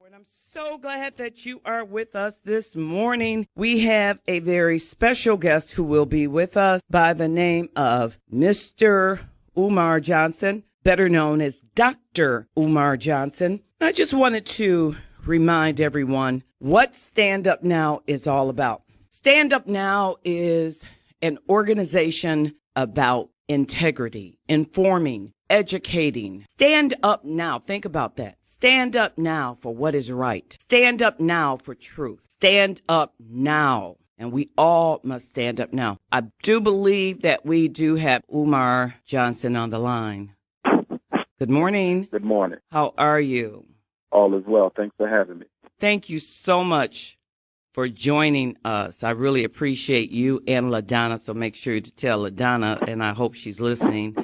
And I'm so glad that you are with us this morning. We have a very special guest who will be with us by the name of Mr. Umar Johnson, better known as Dr. Umar Johnson. I just wanted to remind everyone what Stand Up Now is all about. Stand Up Now is an organization about integrity, informing, educating. Stand up now. Think about that. Stand up now for what is right. Stand up now for truth. Stand up now. And we all must stand up now. I do believe that we do have Umar Johnson on the line. Good morning. Good morning. How are you? All is well. Thanks for having me. Thank you so much for joining us. I really appreciate you and LaDonna, so make sure to tell LaDonna, and I hope she's listening,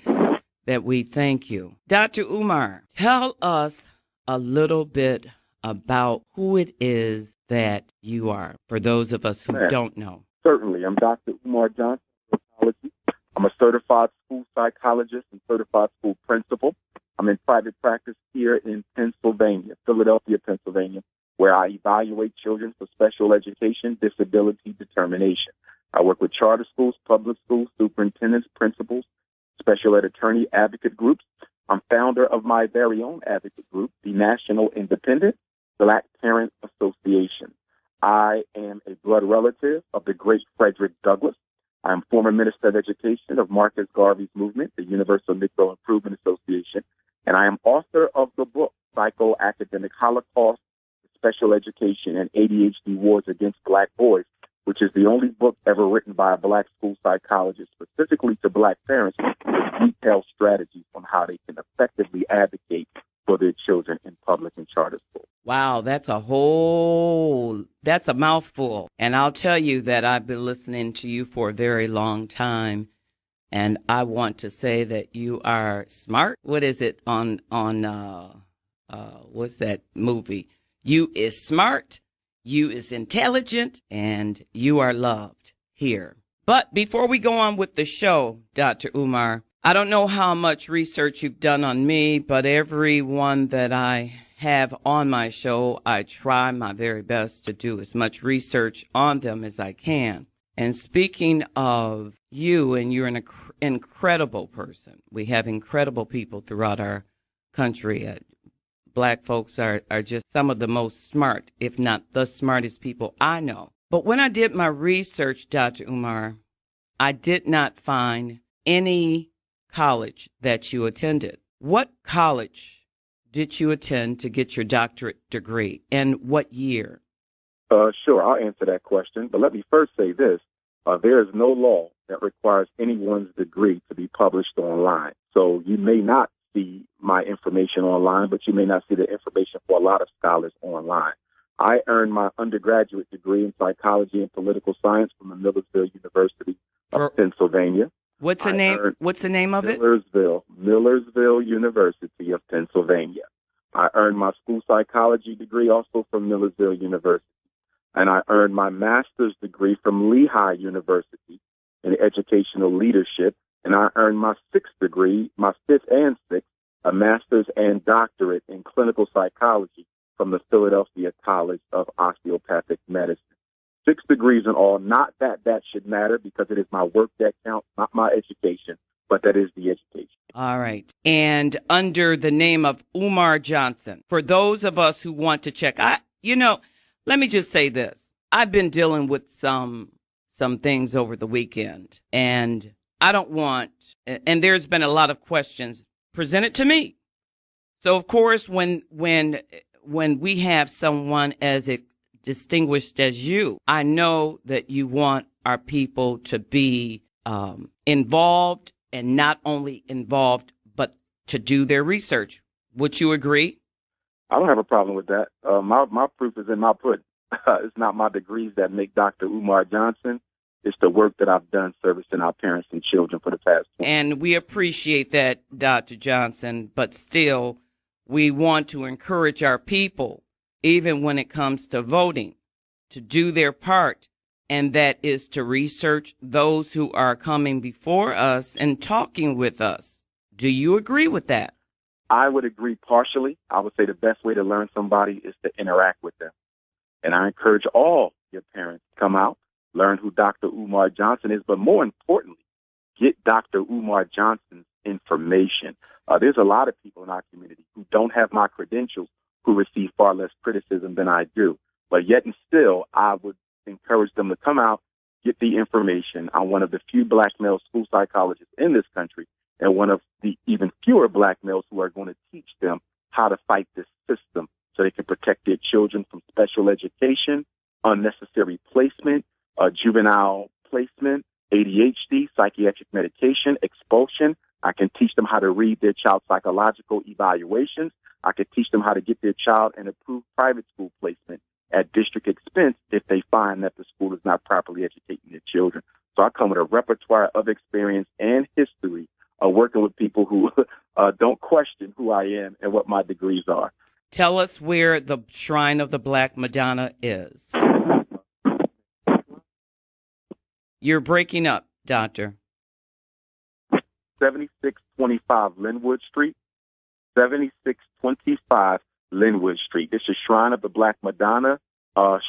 that we thank you. Dr. Umar, tell us a little bit about who it is that you are, for those of us who don't know. Certainly. I'm Dr. Umar Johnson, psychology. I'm a certified school psychologist and certified school principal. I'm in private practice here in Pennsylvania, Philadelphia, Pennsylvania, where I evaluate children for special education disability determination. I work with charter schools, public schools, superintendents, principals, special ed attorney advocate groups. I'm founder of my very own advocate group, the National Independent Black Parent Association. I am a blood relative of the great Frederick Douglass. I'm former Minister of Education of Marcus Garvey Movement, the Universal Negro Improvement Association, and I am author of the book, Psychoacademic Holocaust, Special Education, and ADHD Wars Against Black Boys, which is the only book ever written by a black school psychologist, specifically to black parents, with detailed strategies on how they can effectively advocate for their children in public and charter schools. Wow, that's a mouthful. And I'll tell you that I've been listening to you for a very long time. And I want to say that you are smart. What is it on what's that movie? You is smart, you is intelligent, and you are loved here. But before we go on with the show, Dr. Umar, I don't know how much research you've done on me, but everyone that I have on my show, I try my very best to do as much research on them as I can. And speaking of you, and you're an incredible person. We have incredible people throughout our country. Black folks are just some of the most smart, if not the smartest people I know. But when I did my research, Dr. Umar, I did not find any college that you attended. What college did you attend to get your doctorate degree, and what year? Sure, I'll answer that question. But let me first say this. There is no law that requires anyone's degree to be published online. So you may not see my information online, but you may not see the information for a lot of scholars online. I earned my undergraduate degree in psychology and political science from the Millersville University of Pennsylvania. What's the name of it? Millersville University of Pennsylvania. I earned my school psychology degree also from Millersville University. And I earned my master's degree from Lehigh University in educational leadership. And I earned my sixth degree, my fifth and sixth, a master's and doctorate in clinical psychology from the Philadelphia College of Osteopathic Medicine. 6 degrees in all. Not that that should matter, because it is my work that counts, not my education, but that is the education. All right. And under the name of Umar Johnson, for those of us who want to check, let me just say this. I've been dealing with some things over the weekend, and I don't want, and there's been a lot of questions presented to me. So, of course, when we have someone as distinguished as you, I know that you want our people to be involved, and not only involved, but to do their research. Would you agree? I don't have a problem with that. My proof is in my pudding. It's not my degrees that make Dr. Umar Johnson. It's the work that I've done servicing our parents and children for the past 20 years. And we appreciate that, Dr. Johnson, but still, we want to encourage our people, even when it comes to voting, to do their part, and that is to research those who are coming before us and talking with us. Do you agree with that? I would agree partially. I would say the best way to learn somebody is to interact with them. And I encourage all your parents to come out, learn who Dr. Umar Johnson is, but more importantly, get Dr. Umar Johnson's information. There's a lot of people in our community who don't have my credentials, who receive far less criticism than I do. But yet and still, I would encourage them to come out, get the information. I'm one of the few black male school psychologists in this country, and one of the even fewer black males who are going to teach them how to fight this system so they can protect their children from special education, unnecessary placement, juvenile placement, ADHD, psychiatric medication, expulsion. I can teach them how to read their child's psychological evaluations. I can teach them how to get their child an approved private school placement at district expense if they find that the school is not properly educating their children. So I come with a repertoire of experience and history working with people who don't question who I am and what my degrees are. Tell us where the Shrine of the Black Madonna is. You're breaking up, Doctor. 7625 Linwood Street, 7625 Linwood Street. This is Shrine of the Black Madonna,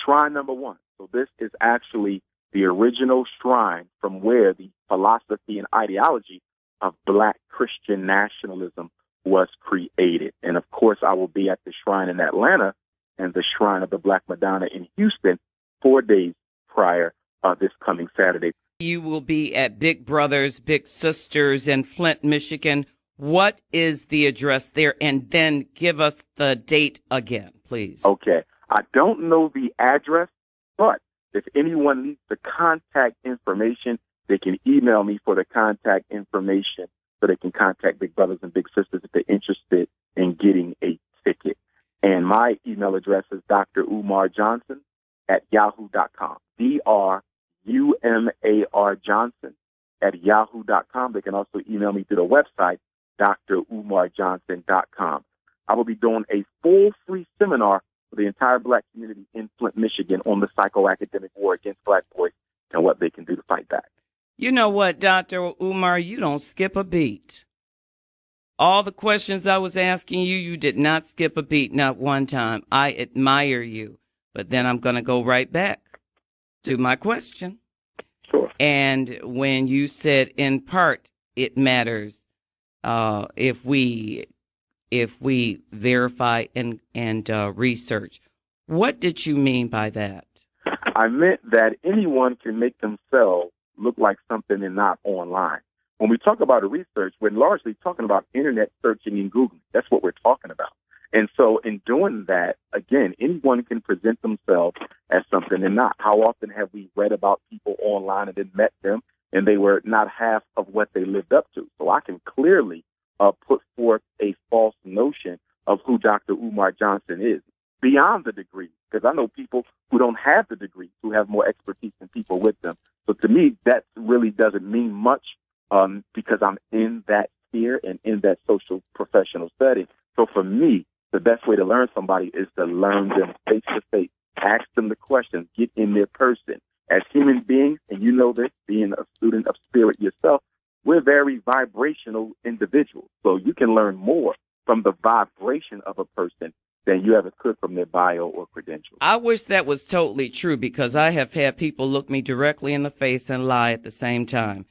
shrine number 1. So this is actually the original shrine from where the philosophy and ideology of Black Christian nationalism was created. And of course, I will be at the shrine in Atlanta and the Shrine of the Black Madonna in Houston 4 days prior this coming Saturday. You will be at Big Brothers, Big Sisters in Flint, Michigan. What is the address there? And then give us the date again, please. Okay. I don't know the address, but if anyone needs the contact information, they can email me for the contact information so they can contact Big Brothers and Big Sisters if they're interested in getting a ticket. And my email address is drumarjohnson@yahoo.com. DRUMAR Johnson @yahoo.com. They can also email me through the website, drumarjohnson.com. I will be doing a full free seminar for the entire Black community in Flint, Michigan on the psychoacademic war against Black boys and what they can do to fight back. You know what, Dr. Umar, you don't skip a beat. All the questions I was asking you, you did not skip a beat, not one time. I admire you. But then I'm going to go right back to my question. Sure. And when you said, in part, it matters if we verify and research. What did you mean by that? I meant that anyone can make themselves look like something and not online. When we talk about research, we're largely talking about internet searching and Googling. That's what we're talking about. And so in doing that, again, anyone can present themselves as something and not. How often have we read about people online and then met them and they were not half of what they lived up to? So I can clearly put forth a false notion of who Dr. Umar Johnson is beyond the degree, because I know people who don't have the degree who have more expertise than people with them. So to me, that really doesn't mean much because I'm in that sphere and in that social professional setting. So for me, the best way to learn somebody is to learn them face to face, ask them the questions, get in their person. As human beings, and you know this, being a student of spirit yourself, we're very vibrational individuals. So you can learn more from the vibration of a person than you ever could from their bio or credentials. I wish that was totally true, because I have had people look me directly in the face and lie at the same time.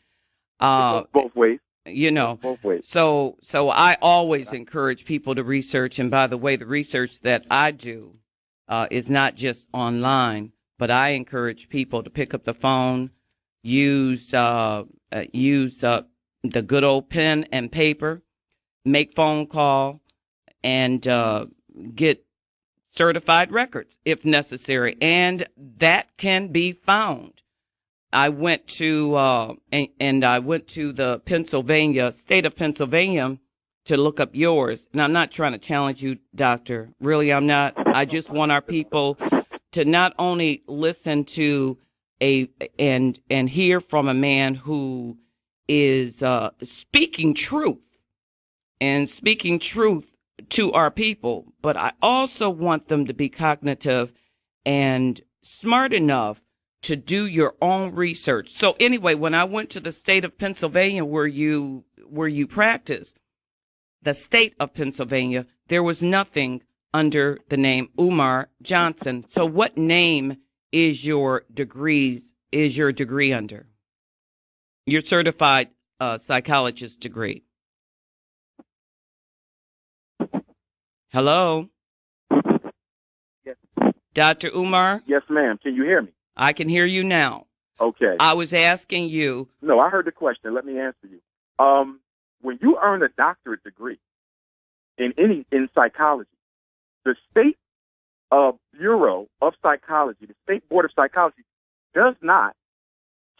Both ways. You know, both ways. So I always encourage people to research. And by the way, the research that I do is not just online, but I encourage people to pick up the phone, use the good old pen and paper, make phone call, and get certified records if necessary. And that can be found. I went to I went to the state of Pennsylvania to look up yours. And I'm not trying to challenge you, doctor. Really, I'm not. I just want our people to not only listen to and hear from a man who is speaking truth to our people, but I also want them to be cognitive and smart enough to do your own research. So anyway, when I went to the state of Pennsylvania where you practice, the state of Pennsylvania, there was nothing under the name Umar Johnson. So what name is your degree under? Your certified psychologist degree. Hello? Yes. Dr. Umar? Yes, ma'am. Can you hear me? I can hear you now. Okay. I was asking you. No, I heard the question. Let me answer you. When you earn a doctorate degree in psychology, the state Bureau of Psychology, the State Board of Psychology, does not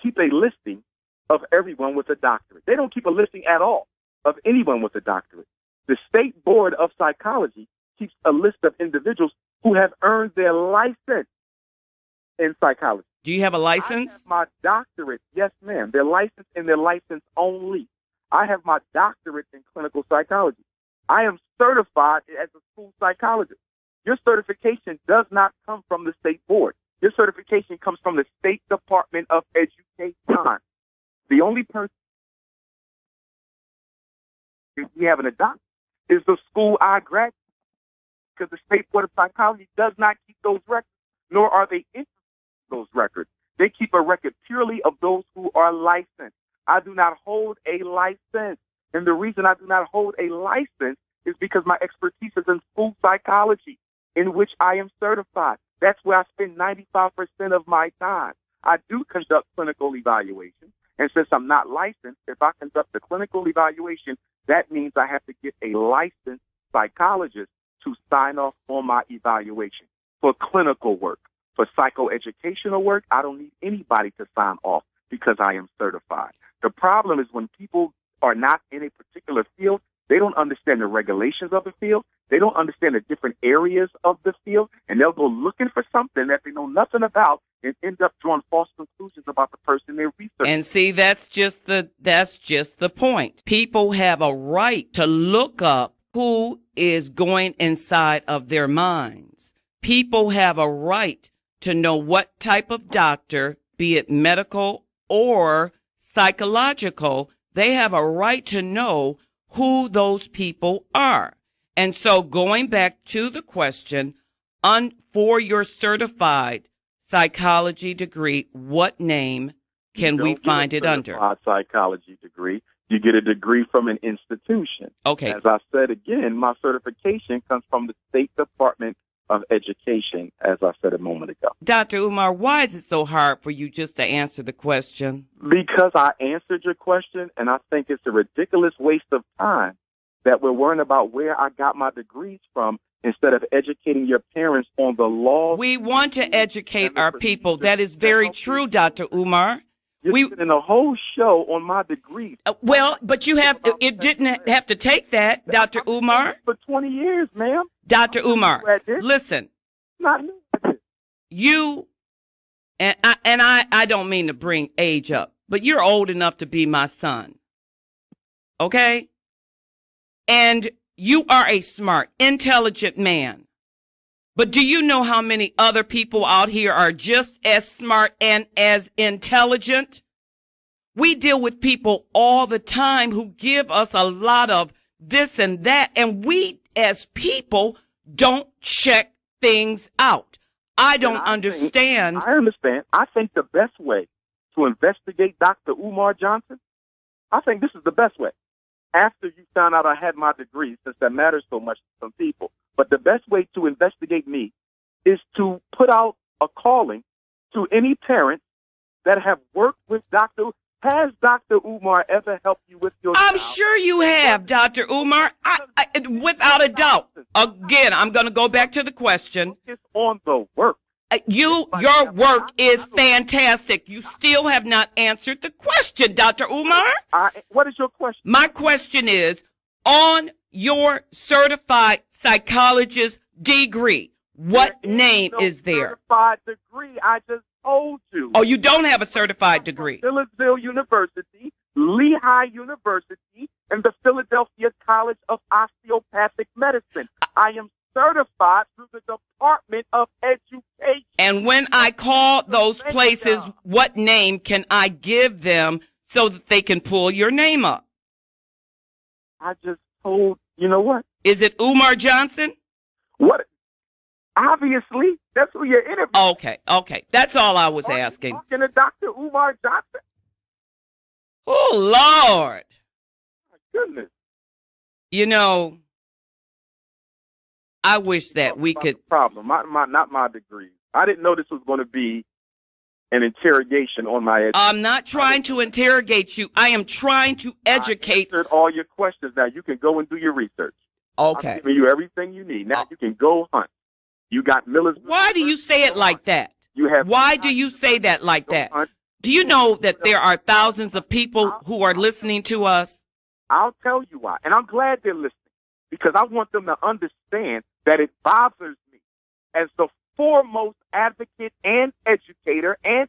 keep a listing of everyone with a doctorate. They don't keep a listing at all of anyone with a doctorate. The State Board of Psychology keeps a list of individuals who have earned their license in psychology. Do you have a license? I have my doctorate. Yes, ma'am. Their license and their license only. I have my doctorate in clinical psychology. I am certified as a school psychologist. Your certification does not come from the state board. Your certification comes from the State Department of Education. The only person we have a doctorate is the school I graduated, because the State Board of Psychology does not keep those records, nor are they interested in those records. They keep a record purely of those who are licensed. I do not hold a license. And the reason I do not hold a license is because my expertise is in school psychology, in which I am certified. That's where I spend 95% of my time. I do conduct clinical evaluation. And since I'm not licensed, if I conduct a clinical evaluation, that means I have to get a licensed psychologist to sign off on my evaluation. For clinical work, for psychoeducational work, I don't need anybody to sign off because I am certified. The problem is when people are not in a particular field, they don't understand the regulations of the field. They don't understand the different areas of the field, and they'll go looking for something that they know nothing about and end up drawing false conclusions about the person they're researching. And see, that's just the point. People have a right to look up who is going inside of their minds. People have a right to know what type of doctor, be it medical or psychological, they have a right to know who those people are. And so going back to the question, for your certified psychology degree, what name can we find it under? Certified psychology degree. You get a degree from an institution. Okay. As I said again, my certification comes from the State Department of Education, as I said a moment ago. Dr. Umar, why is it so hard for you just to answer the question? Because I answered your question, and I think it's a ridiculous waste of time that we're worrying about where I got my degrees from instead of educating your parents on the law. We want to educate our people. That is very true, Dr. Umar. You're in a whole show on my degrees. Well, but it didn't have to take that, Dr. Umar. For 20 years, ma'am. Dr. Umar, listen. Not new. You, and I don't mean to bring age up, but you're old enough to be my son. Okay? And you are a smart, intelligent man. But do you know how many other people out here are just as smart and as intelligent? We deal with people all the time who give us a lot of this and that, and we as people don't check things out. I don't understand. I understand. I think the best way to investigate Dr. Umar Johnson, I think this is the best way. After you found out I had my degree, since that matters so much to some people. But the best way to investigate me is to put out a calling to any parents that have worked with Dr. Has Dr. Umar ever helped you with your I'm child? sure you have, Dr. Umar. Without a doubt. Again, I'm going to go back to the question. Focus on the work. Your work is fantastic. You still have not answered the question, Dr. Umar. What is your question? My question is, on your certified psychologist degree, what name is there? Certified degree, I just told you. Oh, you don't have a certified degree. Phillips University, Lehigh University, and the Philadelphia College of Osteopathic Medicine. I am certified through the Department of Education. And when I call those places, what name can I give them so that they can pull your name up? I just told You know what? Is it Umar Johnson? What? Obviously, that's who you're interviewing. Okay. That's all I was Are you asking. talking to Dr. Umar Johnson? Oh, Lord. My goodness. You know, I wish that we could. Problem, not my degree. I didn't know this was going to be an interrogation on my education. I'm not trying to interrogate you. I am trying to educate. I answered all your questions. Now you can go and do your research. Okay. I'm giving you everything you need. Now you can go hunt. You got Miller's. Why do you say it like that? Why do you say that like that? Do you know that there are thousands of people who are listening to us? I'll tell you why. And I'm glad they're listening because I want them to understand that it bothers me as the foremost advocate and educator and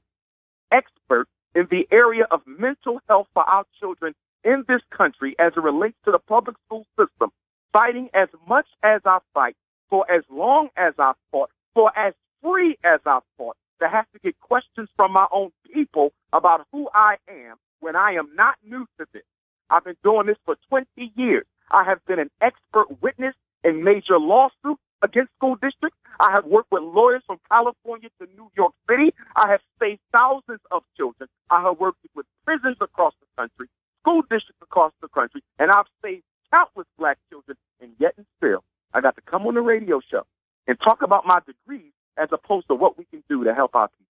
expert in the area of mental health for our children in this country as it relates to the public school system, fighting as much as I fight, for as long as I fought, for as free as I fought, to have to get questions from my own people about who I am when I am not new to this. I've been doing this for 20 years. I have been an expert witness in major lawsuits against school districts. I have worked with lawyers from California to New York City. I have saved thousands of children. I have worked with prisons across the country, school districts across the country, and I've saved countless black children. And yet and still, I got to come on the radio show and talk about my degrees as opposed to what we can do to help our people.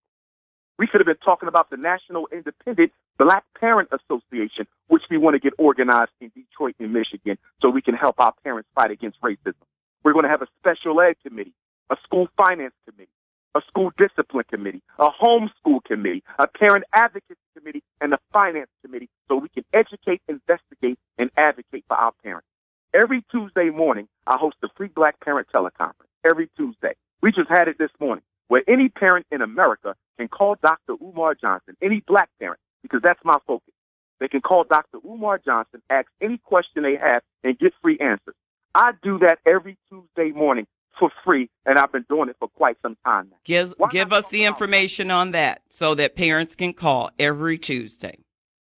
We could have been talking about the National Independent Black Parent Association, which we want to get organized in Detroit and Michigan so we can help our parents fight against racism. We're going to have a special ed committee, a school finance committee, a school discipline committee, a homeschool committee, a parent advocacy committee, and a finance committee so we can educate, investigate, and advocate for our parents. Every Tuesday morning, I host a free Black Parent teleconference. Every Tuesday. We just had it this morning, where any parent in America can call Dr. Umar Johnson, any black parent, because that's my focus. They can call Dr. Umar Johnson, ask any question they have, and get free answers. I do that every Tuesday morning for free, and I've been doing it for quite some time now. Give us the information on that so that parents can call every Tuesday.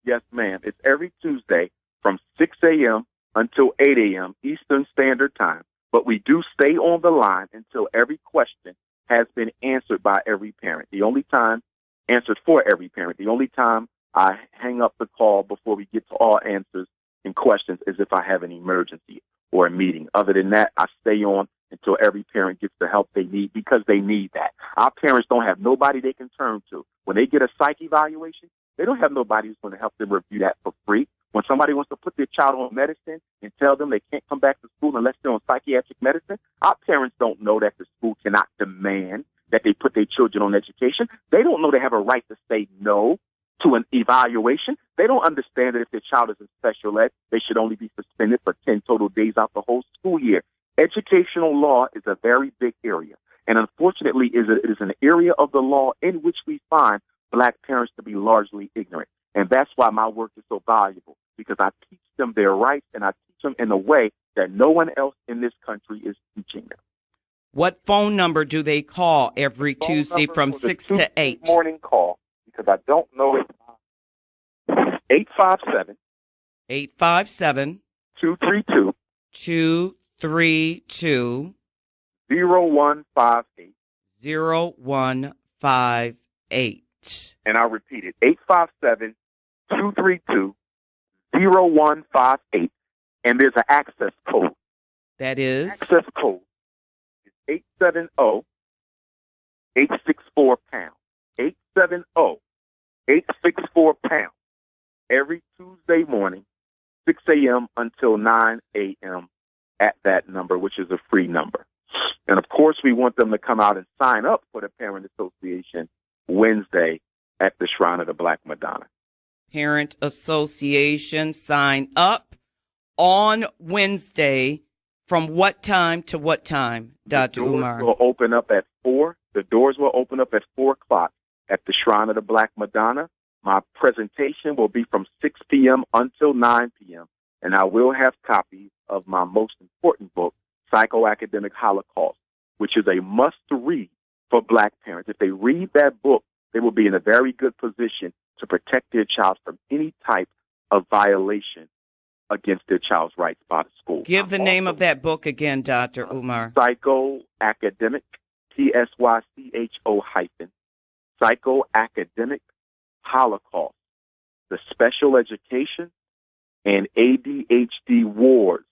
Yes, ma'am. It's every Tuesday from 6 a.m. until 8 a.m. Eastern Standard Time. But we do stay on the line until every question has been answered by every parent. The only time answered for every parent. The only time I hang up the call before we get to all answers and questions is if I have an emergency or a meeting. Other than that, I stay on until every parent gets the help they need because they need that. Our parents don't have nobody they can turn to. When they get a psych evaluation, they don't have nobody who's going to help them review that for free. When somebody wants to put their child on medicine and tell them they can't come back to school unless they're on psychiatric medicine, our parents don't know that the school cannot demand that they put their children on education. They don't know they have a right to say no to an evaluation. They don't understand that if their child is in special ed, they should only be suspended for 10 total days out the whole school year. Educational law is a very big area. And unfortunately, it is an area of the law in which we find black parents to be largely ignorant. And that's why my work is so valuable, because I teach them their rights and I teach them in a way that no one else in this country is teaching them. What phone number do they call every Tuesday from 6 to 8? Morning call, because I don't know it. 857 232 232 0158 0158. And I'll repeat it, 857-232-0158. And there's an access code. That is? Access code is 870-864-POUND. 870-864-POUND. Every Tuesday morning, 6 a.m. until 9 a.m. at that number, which is a free number. And, of course, we want them to come out and sign up for the Parent Association Wednesday at the Shrine of the Black Madonna. Parent Association, sign up on Wednesday from what time to what time, Dr. Umar? The doors will open up at 4. The doors will open up at 4 o'clock at the Shrine of the Black Madonna. My presentation will be from 6 p.m. until 9 p.m., and I will have copies of my most important book, Psychoacademic Holocaust, which is a must-read for black parents. If they read that book, they will be in a very good position to protect their child from any type of violation against their child's rights by the school. Give the name of that book again, Dr. Umar. Psychoacademic, TSYCHO- Psychoacademic Holocaust, the Special Education and ADHD Wars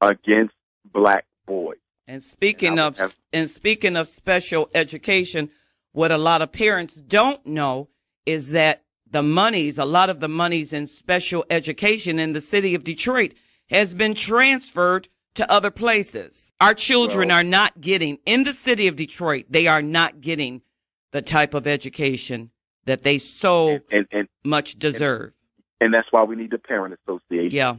against Black boys. And speaking of special education, what a lot of parents don't know is that a lot of the monies in special education in the city of Detroit has been transferred to other places. Our children are not getting, in the city of Detroit, they are not getting the type of education that they so much deserve. And that's why we need the Parent Association. Yeah.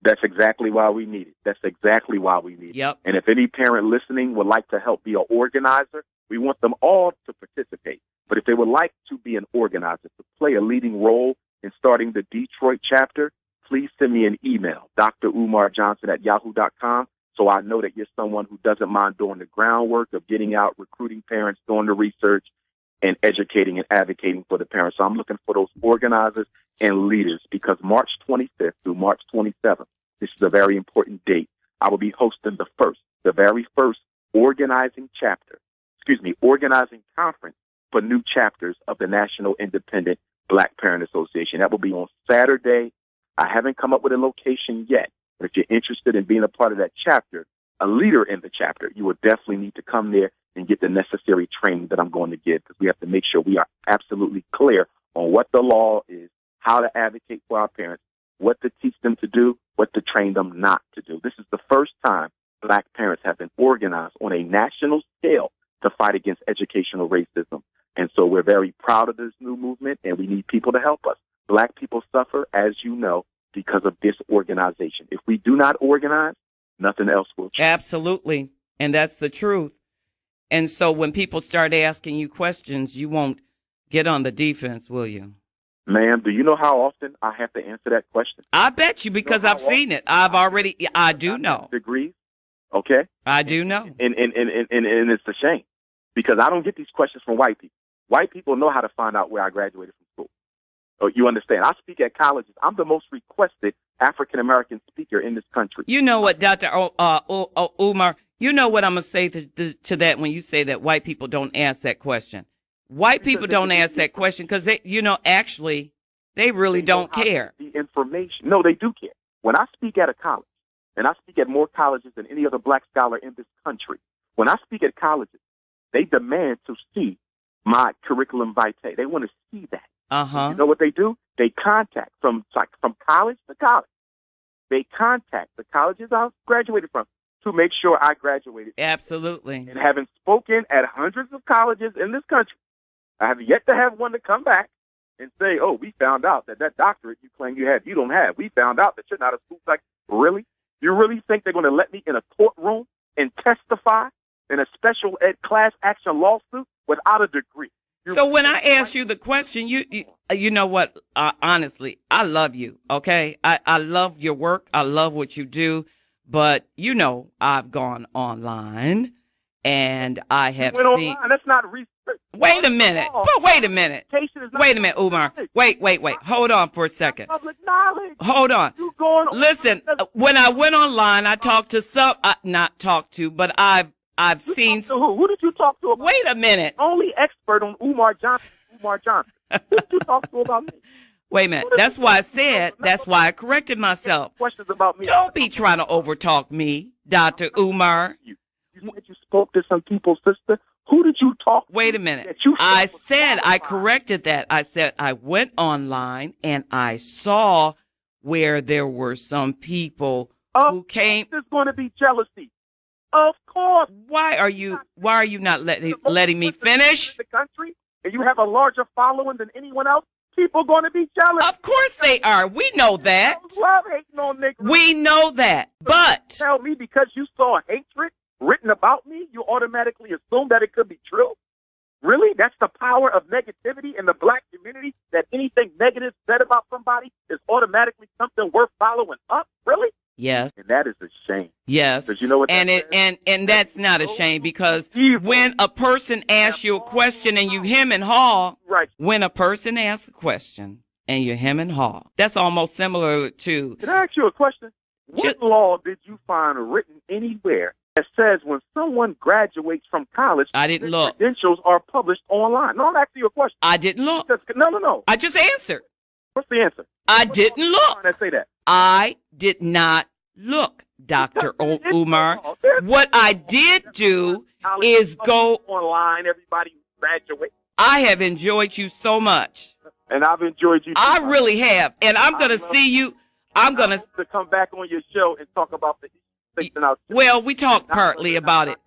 That's exactly why we need it. That's exactly why we need it. Yep. And if any parent listening would like to help be an organizer, we want them all to participate. But if they would like to be an organizer, to play a leading role in starting the Detroit chapter, please send me an email, drumarjohnson@yahoo.com, so I know that you're someone who doesn't mind doing the groundwork of getting out, recruiting parents, doing the research, and educating and advocating for the parents. So I'm looking for those organizers and leaders, because March 25th through March 27th, this is a very important date. I will be hosting the very first organizing conference for new chapters of the National Independent Black Parent Association. That will be on Saturday. I haven't come up with a location yet, but if you're interested in being a part of that chapter, a leader in the chapter, you will definitely need to come there and get the necessary training that I'm going to give, because we have to make sure we are absolutely clear on what the law is, how to advocate for our parents, what to teach them to do, what to train them not to do. This is the first time Black parents have been organized on a national scale to fight against educational racism. And so we're very proud of this new movement, and we need people to help us. Black people suffer, as you know, because of disorganization. If we do not organize, nothing else will change. Absolutely. And that's the truth. And so when people start asking you questions, you won't get on the defense, will you? Ma'am, do you know how often I have to answer that question? I bet you, because I've seen it. I do know. Degrees, okay? I do know. And it's a shame, because I don't get these questions from white people. White people know how to find out where I graduated from school. Oh, you understand? I speak at colleges. I'm the most requested African-American speaker in this country. You know what, Dr. Umar, you know what I'm going to say to that when you say that white people don't ask that question. White people don't ask that question because actually, they really don't care. The information. No, they do care. When I speak at a college, and I speak at more colleges than any other Black scholar in this country, when I speak at colleges, they demand to see my curriculum vitae. They want to see that. Uh-huh. You know what they do? They contact from college to college. They contact the colleges I graduated from to make sure I graduated. Absolutely. And having spoken at hundreds of colleges in this country, I have yet to have one to come back and say, oh, we found out that doctorate you claim you have, you don't have. We found out that you're not a school psych. Really? You really think they're going to let me in a courtroom and testify in a special ed class action lawsuit without a degree? So when I ask you the question, you know what? Honestly, I love you. Okay, I love your work. I love what you do. But I've gone online, and I have seen. Online. That's not research. Wait a minute. But wait a minute. Wait a minute, Umar. Wait. Hold on for a second. Public knowledge. Hold on. Listen. When I went online, I talked to some. Not talked to, but I've seen. Who did you talk to? Wait a minute. Only expert on Umar Johnson. Who did you talk to about me? Wait a minute. That's why I said. That's why I corrected myself. Questions about me. Don't be trying to overtalk me, Dr. Umar. You said you spoke to some people's sister. Who did you talk to? Wait a minute. I said I corrected that. I said I went online and I saw where there were some people who came. There's going to be jealousy. Of course. Why are you not letting me finish? The country, and you have a larger following than anyone else. People are going to be jealous. Of course they are. We know that. Love hating on Negro. We know that. But tell me, because you saw hatred written about me, you automatically assume that it could be true? Really? That's the power of negativity in the Black community, that anything negative said about somebody is automatically something worth following up? Really? Yes. And that is a shame. Yes. Because you know what? And that's not a shame, because when a person asks you a question and you hem and haw, right. When a person asks a question and you hem and haw. That's almost similar to... Can I ask you a question? What law did you find written anywhere that says when someone graduates from college, I didn't look. Credentials are published online? No, I'm asking you a question. I didn't look. No. I just answered. What's the answer? I didn't look. That say that? I did not look, Dr. Umar. What I did do is go online. Everybody who graduates. I have enjoyed you so much. And I've enjoyed you. I really have. And I'm going to see you. I'm going to come back on your show and talk about the Well, we talked partly about it.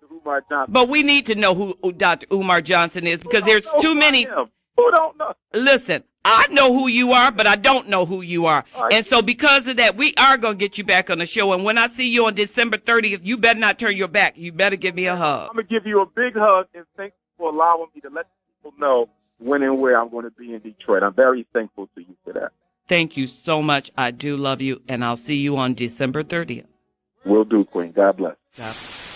But we need to know who Dr. Umar Johnson is because there's too many. Who don't know? Listen, I know who you are, but I don't know who you are. Right. And so because of that, we are going to get you back on the show. And when I see you on December 30th, you better not turn your back. You better give me a hug. I'm going to give you a big hug and thank you for allowing me to let people know when and where I'm going to be in Detroit. I'm very thankful to you for that. Thank you so much. I do love you, and I'll see you on December 30th. Will do, Queen. God bless. God bless.